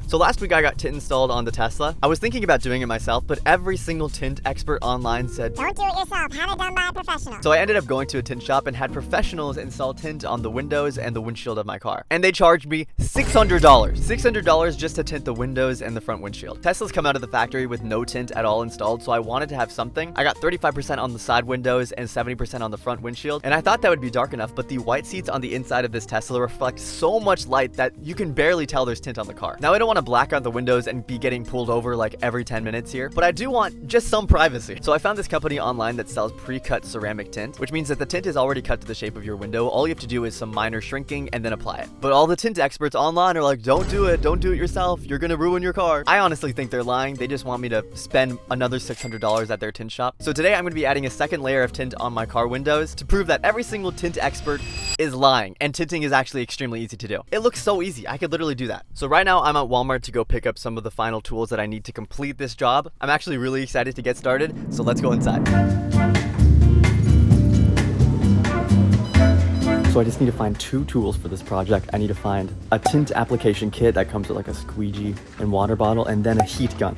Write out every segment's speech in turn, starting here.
So last week I got tint installed on the Tesla. I was thinking about doing it myself, but every single tint expert online said, don't do it yourself, have it done by a professional. So I ended up going to a tint shop and had professionals install tint on the windows and the windshield of my car. And they charged me $600. $600 just to tint the windows and the front windshield. Teslas come out of the factory with no tint at all installed, so I wanted to have something. I got 35% on the side windows and 70% on the front windshield, and I thought that would be dark enough, but the white seats on the inside of this Tesla reflect so much light that you can barely tell there's tint on the car. Now I don't want to black out the windows and be getting pulled over like every 10 minutes here, but I do want just some privacy. So I found this company online that sells pre-cut ceramic tint, which means that the tint is already cut to the shape of your window. All you have to do is some minor shrinking and then apply it. But all the tint experts online are like, don't do it yourself, you're gonna ruin your car. I honestly think they're lying. They just want me to spend another $600 at their tint shop. So today I'm gonna be adding a second layer of tint on my car windows to prove that every single tint expert is lying, and tinting is actually extremely easy to do. It looks so easy, I could literally do that. So right now I'm at Walmart to go pick up some of the final tools that I need to complete this job. I'm actually really excited to get started, so let's go inside. So I just need to find 2 tools for this project. I need to find a tint application kit that comes with like a squeegee and water bottle, and then a heat gun.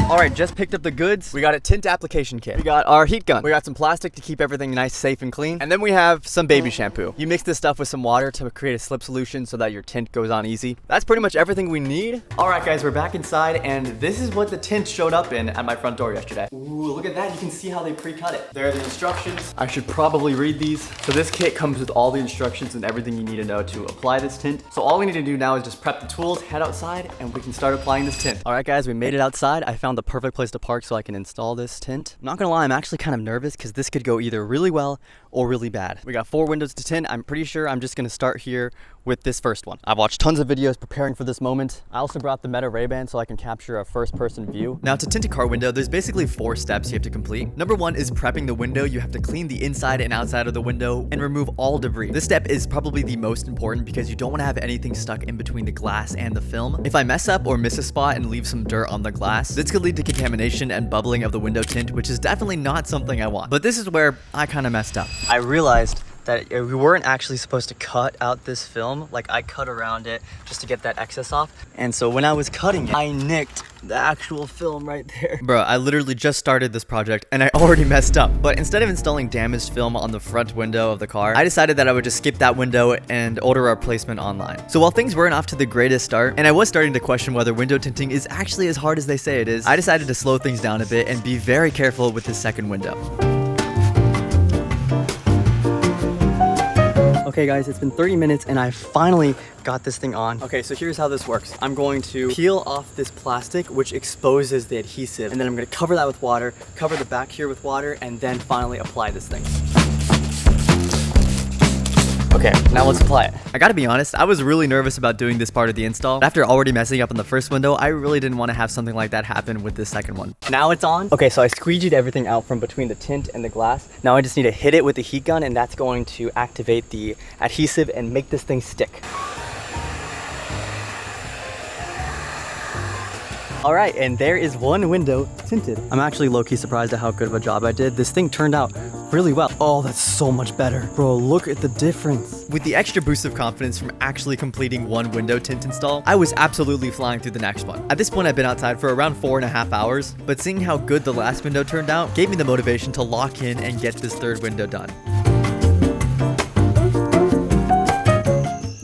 All right, just picked up the goods. We got a tint application kit. We got our heat gun. We got some plastic to keep everything nice, safe, and clean. And then we have some baby shampoo. You mix this stuff with some water to create a slip solution so that your tint goes on easy. That's pretty much everything we need. All right, guys, we're back inside, and this is what the tint showed up in at my front door yesterday. Ooh, look at that. You can see how they pre-cut it. There are the instructions. I should probably read these. So this kit comes with all the instructions and everything you need to know to apply this tint. So all we need to do now is just prep the tools, head outside, and we can start applying this tint. All right, guys, we made it outside. I found the perfect place to park so I can install this tint. I'm not gonna lie, I'm actually kind of nervous because this could go either really well or really bad. We got 4 windows to tint. I'm pretty sure I'm just gonna start here with this first one. I've watched tons of videos preparing for this moment. I also brought the Meta Ray-Ban so I can capture a first-person view. Now to tint a car window, there's basically 4 steps you have to complete. Number 1 is prepping the window. You have to clean the inside and outside of the window and remove all debris. This step is probably the most important because you don't want to have anything stuck in between the glass and the film. If I mess up or miss a spot and leave some dirt on the glass, this could lead to contamination and bubbling of the window tint, which is definitely not something I want. But this is where I kind of messed up. I realized that we weren't actually supposed to cut out this film. Like, I cut around it just to get that excess off. And so when I was cutting it, I nicked the actual film right there. Bro, I literally just started this project and I already messed up. But instead of installing damaged film on the front window of the car, I decided that I would just skip that window and order a replacement online. So while things weren't off to the greatest start, and I was starting to question whether window tinting is actually as hard as they say it is, I decided to slow things down a bit and be very careful with this second window. Okay guys, it's been 30 minutes and I finally got this thing on. Okay, so here's how this works. I'm going to peel off this plastic, which exposes the adhesive, and then I'm gonna cover that with water, cover the back here with water, and then finally apply this thing. Okay, now let's apply it. I gotta be honest, I was really nervous about doing this part of the install. After already messing up on the first window, I really didn't want to have something like that happen with this second one. Now it's on. Okay, so I squeegeed everything out from between the tint and the glass. Now I just need to hit it with the heat gun, and that's going to activate the adhesive and make this thing stick. All right, and there is one window tinted. I'm actually low-key surprised at how good of a job I did. This thing turned out really well. Oh, that's so much better. Bro, look at the difference. With the extra boost of confidence from actually completing one window tint install, I was absolutely flying through the next one. At this point, I've been outside for around 4.5 hours, but seeing how good the last window turned out gave me the motivation to lock in and get this third window done.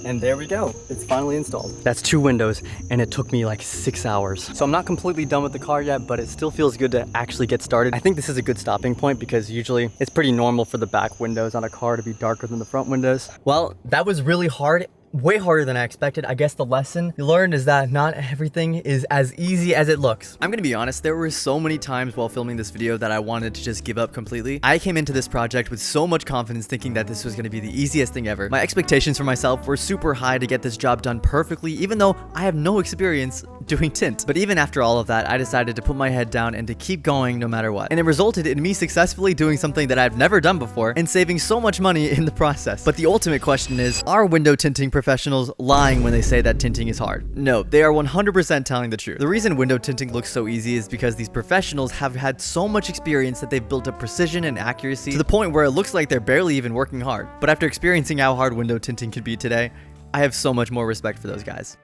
And there we go, it's finally installed. That's 2 windows, and it took me like 6 hours. So I'm not completely done with the car yet, but it still feels good to actually get started. I think this is a good stopping point because usually it's pretty normal for the back windows on a car to be darker than the front windows. Well, that was really hard. Way harder than I expected. I guess the lesson you learned is that not everything is as easy as it looks. I'm gonna be honest, there were so many times while filming this video that I wanted to just give up completely. I came into this project with so much confidence thinking that this was gonna be the easiest thing ever. My expectations for myself were super high to get this job done perfectly, even though I have no experience doing tint. But even after all of that, I decided to put my head down and to keep going no matter what. And it resulted in me successfully doing something that I've never done before and saving so much money in the process. But the ultimate question is, are window tinting professionals professionals lying when they say that tinting is hard. No, they are 100% telling the truth. The reason window tinting looks so easy is because these professionals have had so much experience that they've built up precision and accuracy to the point where it looks like they're barely even working hard. But after experiencing how hard window tinting can be today, I have so much more respect for those guys.